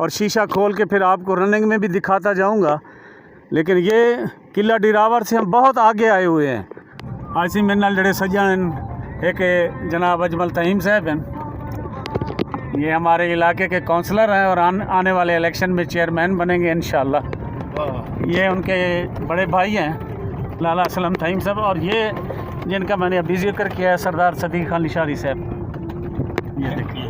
और शीशा खोल के फिर आपको रनिंग में भी दिखाता जाऊंगा। लेकिन ये किला डिरावर से हम बहुत आगे आए हुए हैं। आसी मेरे नाल जड़े सज्जन एक जनाब अजमल तहीम साहब हैं, ये हमारे इलाके के काउंसलर हैं और आने वाले इलेक्शन में चेयरमैन बनेंगे इंशाल्लाह। ये उनके बड़े भाई हैं लाला असलम तहीम साहब, और ये जिनका मैंने अभी जिक्र किया है सरदार सदीक खान लिशारी साहब। ये देखिए,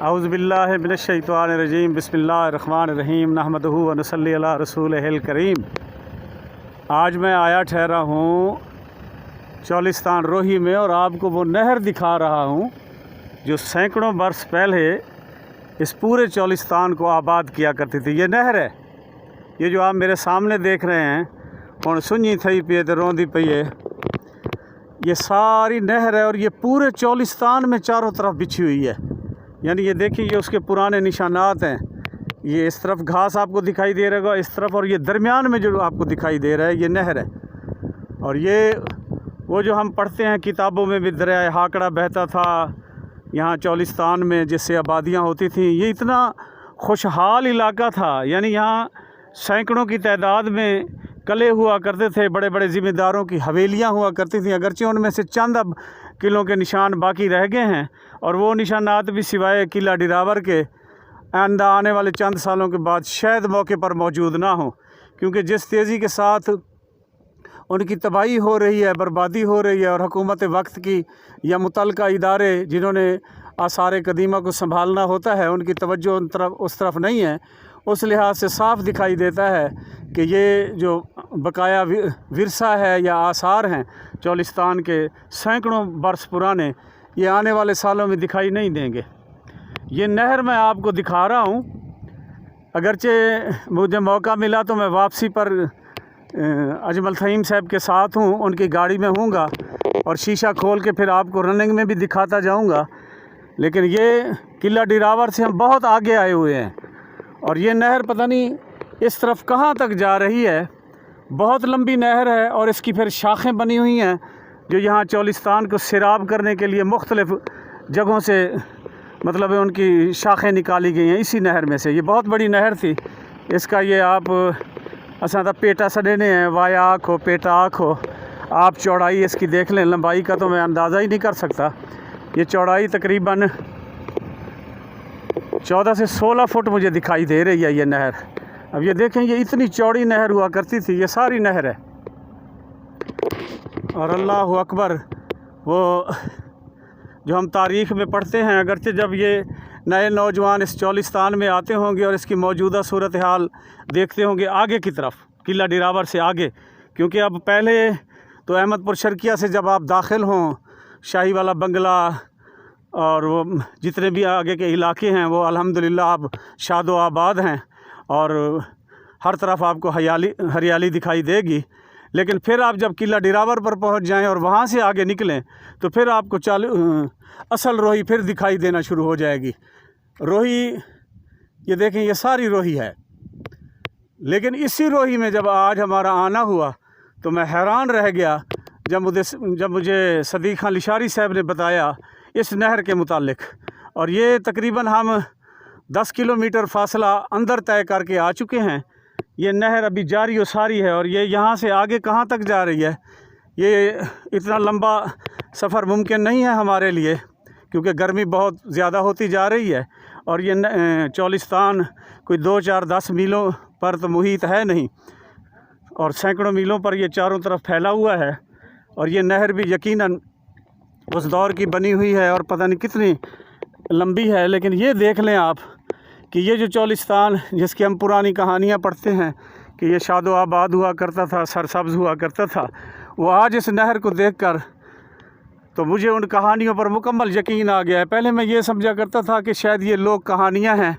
औज़ु बिल्लाहि मिनश शैतानिर रजीम, बिस्मिल्लाहिर रहमानिर रहीम, नहमदुहु व नसल्ली अला रसूलिहिल करीम। आज मैं आया ठहरा हूँ चौलिस्तान रोही में और आपको वो नहर दिखा रहा हूँ जो सैकड़ों बरस पहले इस पूरे चौलिस्तान को आबाद किया करती थी। ये नहर है, ये जो आप मेरे सामने देख रहे हैं, और सुनी थी पे तो रोंदी पई है, ये सारी नहर है और ये पूरे चौलिस्तान में चारों तरफ बिछी हुई है। यानी ये देखिए, ये उसके पुराने निशानात हैं। ये इस तरफ घास आपको दिखाई दे रहा है इस तरफ, और ये दरमियान में जो आपको दिखाई दे रहा है ये नहर है। और ये वो जो हम पढ़ते हैं किताबों में भी, दरिया हाकड़ा बहता था यहाँ चौलिस्तान में, जिससे आबादियाँ होती थीं। ये इतना खुशहाल इलाका था, यानी यहाँ सैकड़ों की तादाद में कले हुआ करते थे, बड़े बड़े ज़िम्मेदारों की हवेलियाँ हुआ करती थीं। अगरचे उनमें से चंद अब किलों के निशान बाकी रह गए हैं, और वो निशानात भी सिवाय किला डिरावर के आने वाले चंद सालों के बाद शायद मौके पर मौजूद ना हो, क्योंकि जिस तेज़ी के साथ उनकी तबाही हो रही है, बर्बादी हो रही है, और हुकूमत वक्त की या मुतल्लिका इदारे जिन्होंने आसार कदीमा को संभालना होता है, उनकी तवज्जो उस तरफ नहीं है। उस लिहाज से साफ़ दिखाई देता है कि ये जो बकाया विरसा है या आसार हैं चौलिस्तान के सैकड़ों बरस पुराने, ये आने वाले सालों में दिखाई नहीं देंगे। ये नहर मैं आपको दिखा रहा हूँ, अगरचे मुझे मौका मिला तो मैं वापसी पर अजमल तहीम साहब के साथ हूँ, उनकी गाड़ी में हूँगा और शीशा खोल के फिर आपको रनिंग में भी दिखाता जाऊँगा। लेकिन ये किला डिरावर से हम बहुत आगे आए हुए हैं, और ये नहर पता नहीं इस तरफ कहाँ तक जा रही है। बहुत लंबी नहर है और इसकी फिर शाखें बनी हुई हैं जो यहाँ चौलिस्तान को सैराब करने के लिए मुख्तलिफ़ जगहों से मतलब उनकी शाखें निकाली गई हैं इसी नहर में से। ये बहुत बड़ी नहर थी। इसका ये आप असा तो पेटा सडेने हैं, वाया आँख हो, पेटा आँख हो, आप चौड़ाई इसकी देख लें। लंबाई का तो मैं अंदाज़ा ही नहीं कर सकता। ये चौड़ाई तकरीबन 14 से 16 फुट मुझे दिखाई दे रही है ये नहर। अब ये देखें, ये इतनी चौड़ी नहर हुआ करती थी, ये सारी नहर है। और अल्लाह अकबर, वो जो हम तारीख़ में पढ़ते हैं, अगरचे जब ये नए नौजवान इस चौलिस्तान में आते होंगे और इसकी मौजूदा सूरत हाल देखते होंगे आगे की तरफ, किला डिरावर से आगे, क्योंकि अब पहले तो अहमदपुर शर्किया से जब आप दाखिल हों, शाही वाला बंगला और वो जितने भी आगे के इलाके हैं वो अल्हम्दुलिल्लाह अब शादो आबाद हैं और हर तरफ आपको हरियाली दिखाई देगी। लेकिन फिर आप जब किला डिरावर पर पहुंच जाएं और वहां से आगे निकलें तो फिर आपको असल रोही फिर दिखाई देना शुरू हो जाएगी। रोही, ये देखें, ये सारी रोही है। लेकिन इसी रोही में जब आज हमारा आना हुआ तो मैं हैरान रह गया जब मुझे सदीक खान लिशारी साहब ने बताया इस नहर के मुतालिक। और ये तकरीबन हम 10 किलोमीटर फासला अंदर तय करके आ चुके हैं। ये नहर अभी जारी और सारी है, और ये यहाँ से आगे कहाँ तक जा रही है, ये इतना लंबा सफ़र मुमकिन नहीं है हमारे लिए, क्योंकि गर्मी बहुत ज़्यादा होती जा रही है। और ये चौलिस्तान कोई 2, 4, 10 मीलों पर तो मुहित है नहीं, और सैकड़ों मीलों पर ये चारों तरफ फैला हुआ है। और ये नहर भी यकीनन उस दौर की बनी हुई है और पता नहीं कितनी लंबी है। लेकिन ये देख लें आप कि ये जो चौलिस्तान जिसकी हम पुरानी कहानियाँ पढ़ते हैं कि ये शादो आबाद हुआ करता था, सरसब्ज़ हुआ करता था, वो आज इस नहर को देखकर तो मुझे उन कहानियों पर मुकम्मल यकीन आ गया है। पहले मैं ये समझा करता था कि शायद ये लोग कहानियाँ हैं,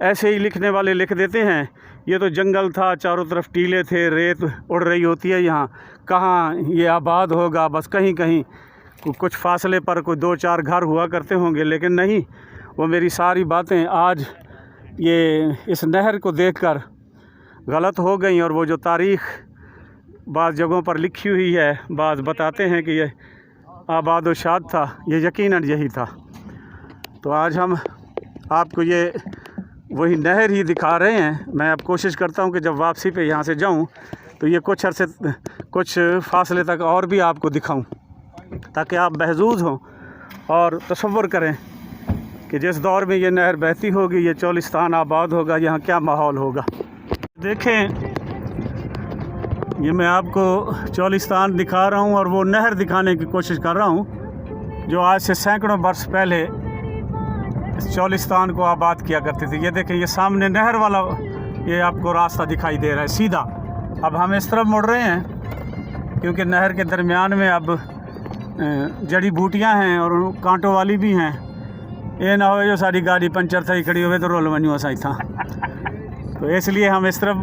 ऐसे ही लिखने वाले लिख देते हैं। ये तो जंगल था, चारों तरफ टीले थे, रेत उड़ रही होती है, यहाँ कहाँ ये आबाद होगा, बस कहीं कहीं कुछ फासले पर कोई 2-4 घर हुआ करते होंगे। लेकिन नहीं, वो मेरी सारी बातें आज ये इस नहर को देखकर गलत हो गई। और वो जो तारीख़ बाज़ जगहों पर लिखी हुई है, बाज़ बताते हैं कि ये आबाद व शाद था, ये यकीनन यही था। तो आज हम आपको ये वही नहर ही दिखा रहे हैं। मैं अब कोशिश करता हूँ कि जब वापसी पे यहाँ से जाऊँ तो ये कुछ फासले तक और भी आपको दिखाऊँ, ताकि आप महजूज हों और तसव्वुर करें कि जिस दौर में ये नहर बहती होगी, ये चोलिस्तान आबाद होगा, यहाँ क्या माहौल होगा। देखें, ये मैं आपको चोलिस्तान दिखा रहा हूँ और वो नहर दिखाने की कोशिश कर रहा हूँ जो आज से सैकड़ों बरस पहले इस चोलिस्तान को आबाद किया करती थी। ये देखें, ये सामने नहर वाला ये आपको रास्ता दिखाई दे रहा है सीधा। अब हम इस तरफ मुड़ रहे हैं क्योंकि नहर के दरमियान में अब जड़ी बूटियाँ हैं और कांटों वाली भी हैं। ये ना हो जो सारी गाड़ी पंचर थी खड़ी हुए तो रोल बनी सही था, तो इसलिए हम इस तरफ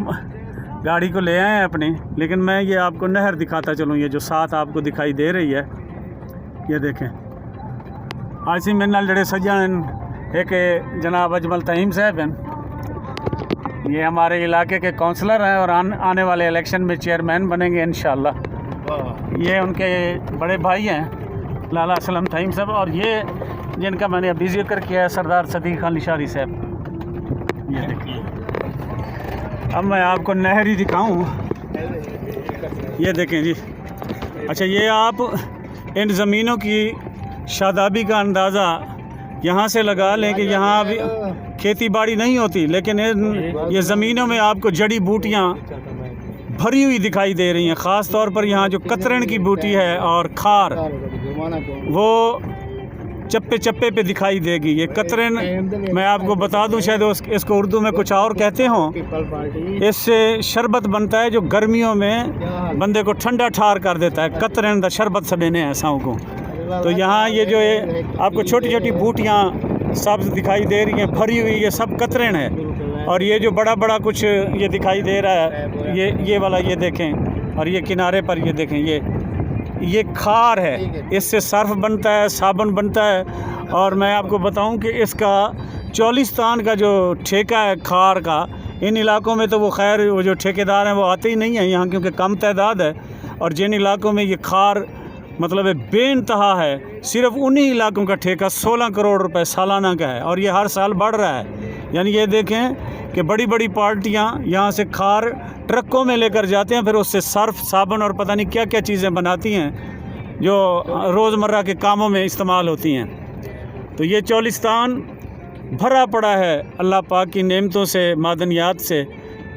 गाड़ी को ले आए हैं अपनी। लेकिन मैं ये आपको नहर दिखाता चलूँ, ये जो साथ आपको दिखाई दे रही है, ये देखें। आज सी मेरे नाल जड़े सज्जन एक जनाब अजमल तहीम साहब हैं, ये हमारे इलाके के काउंसलर हैं और आने वाले इलेक्शन में चेयरमैन बनेंगे इंशाल्लाह। ये उनके बड़े भाई हैं लाला असलम तहीम साहब, और ये जिनका मैंने अभी जिक्र किया है सरदार सदीक खान लिशारी साहब। ये देखिए, अब मैं आपको नहर ही दिखाऊँ। ये देखें जी। अच्छा, ये आप इन ज़मीनों की शादाबी का अंदाज़ा यहाँ से लगा लें कि यहाँ अभी खेती बाड़ी नहीं होती, लेकिन ये ज़मीनों में आपको जड़ी बूटियाँ भरी हुई दिखाई दे रही हैं। ख़ास तौर पर यहाँ जो कतरन की बूटी है और खार, वो चप्पे चप्पे पे दिखाई देगी। ये कतरन मैं आपको बता दूं, शायद इसको उर्दू में कुछ और कहते हों। इससे शरबत बनता है जो गर्मियों में बंदे को ठंडा ठार कर देता है। कतरन द शरबत सबने ऐसा को। तो यहाँ ये जो है आपको छोटी छोटी बूटियाँ सब्ज़ दिखाई दे रही हैं भरी हुई, ये सब कतरन है। और ये जो बड़ा बड़ा कुछ ये दिखाई दे रहा है, ये वाला ये देखें, और ये किनारे पर ये देखें, ये खार है। इससे सर्फ बनता है, साबुन बनता है। और मैं आपको बताऊं कि इसका चोलिस्तान का जो ठेका है खार का, इन इलाकों में तो वो खैर वो जो ठेकेदार हैं वो आते ही नहीं हैं यहाँ, क्योंकि कम तादाद है। और जिन इलाकों में ये खार मतलब बेइंतहा है, सिर्फ उन्हीं इलाकों का ठेका 16 करोड़ रुपए सालाना का है, और ये हर साल बढ़ रहा है। यानी ये देखें कि बड़ी बड़ी पार्टियाँ यहाँ से खार ट्रकों में लेकर जाते हैं, फिर उससे सर्फ, साबुन और पता नहीं क्या क्या चीज़ें बनाती हैं जो रोज़मर्रा के कामों में इस्तेमाल होती हैं। तो ये चोलिस्तान भरा पड़ा है अल्लाह पाक की नेमतों से, मादनियात से।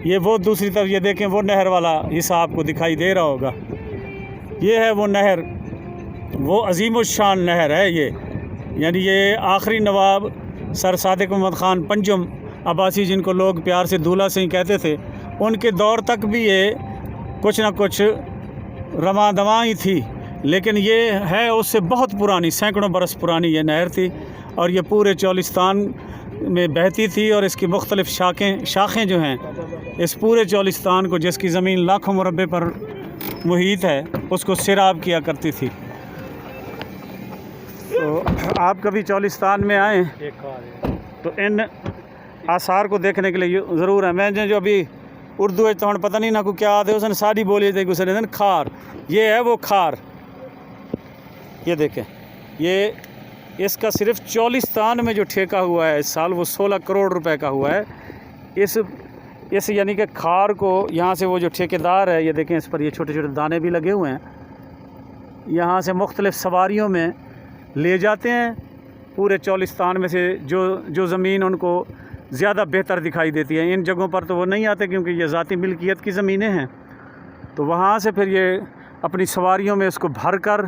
ये वो दूसरी तरफ ये देखें, वो नहर वाला हिस्सा आपको दिखाई दे रहा होगा। ये है वो नहर, वो अजीमुशान नहर है ये। यानी ये आखिरी नवाब सर सादिक अहमद ख़ान पंजुम अब्बासी, जिनको लोग प्यार से दूल्हा सिंह कहते थे, उनके दौर तक भी ये कुछ ना कुछ रवां दवां ही थी। लेकिन ये है उससे बहुत पुरानी, सैकड़ों बरस पुरानी ये नहर थी, और ये पूरे चोलिस्तान में बहती थी। और इसकी मुख्तलिफ़ शाखें जो हैं इस पूरे चोलिस्तान को, जिसकी ज़मीन लाखों मुरब्बे पर मुहीत है, उसको सिराब किया करती थी। तो आप कभी चोलिस्तान में आएँ तो इन आसार को देखने के लिए ज़रूर है। मैं जो अभी उर्दू है तो पता नहीं ना को क्या आते उसने सारी बोली थी गुस्से दिन खार। ये है वो खार, ये देखें। ये इसका सिर्फ चोलिस्तान में जो ठेका हुआ है इस साल, वो 16 करोड़ रुपए का हुआ है। इस यानी कि खार को यहाँ से वो जो ठेकेदार है, ये देखें, इस पर ये छोटे छोटे दाने भी लगे हुए हैं। यहाँ से मुख्तलिफ़ सवारियों में ले जाते हैं पूरे चोलिस्तान में से जो ज़मीन उनको ज़्यादा बेहतर दिखाई देती है। इन जगहों पर तो वो नहीं आते क्योंकि ये ज़ाती मिल्कियत की ज़मीनें हैं। तो वहाँ से फिर ये अपनी सवारियों में इसको भर कर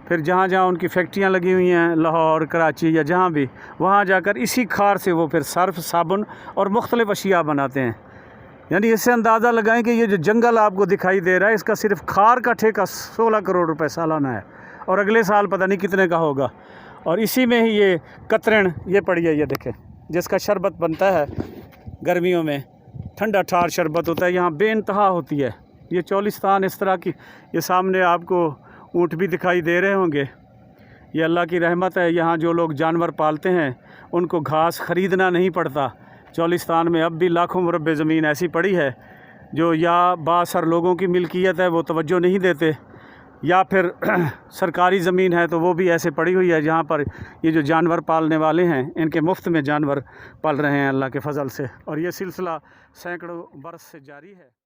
फिर जहाँ जहाँ उनकी फैक्ट्रियाँ लगी हुई हैं, लाहौर, कराची या जहाँ भी, वहाँ जाकर इसी खार से वो फिर सर्फ, साबुन और मुख्तलिफ़ अशिया बनाते हैं। यानी इससे अंदाज़ा लगाएं कि ये जो जंगल आपको दिखाई दे रहा है, इसका सिर्फ खार का ठेका 16 करोड़ रुपए सालाना है, और अगले साल पता नहीं कितने का होगा। और इसी में ही ये कतरन ये पड़ी है, ये देखें, जिसका शरबत बनता है गर्मियों में, ठंडा ठार शरबत होता है। यहाँ बेइंतहा होती है ये चोलिस्तान इस तरह की। ये सामने आपको ऊँट भी दिखाई दे रहे होंगे। ये अल्लाह की रहमत है, यहाँ जो लोग जानवर पालते हैं उनको घास ख़रीदना नहीं पड़ता। चोलिस्तान में अब भी लाखों मुरब्बे ज़मीन ऐसी पड़ी है जो या बासर लोगों की मिल्कियत है, वो तवज्जो नहीं देते, या फिर सरकारी ज़मीन है तो वो भी ऐसे पड़ी हुई है जहाँ पर ये जो जानवर पालने वाले हैं इनके मुफ्त में जानवर पाल रहे हैं अल्लाह के फ़ज़ल से। और ये सिलसिला सैकड़ों बरस से जारी है।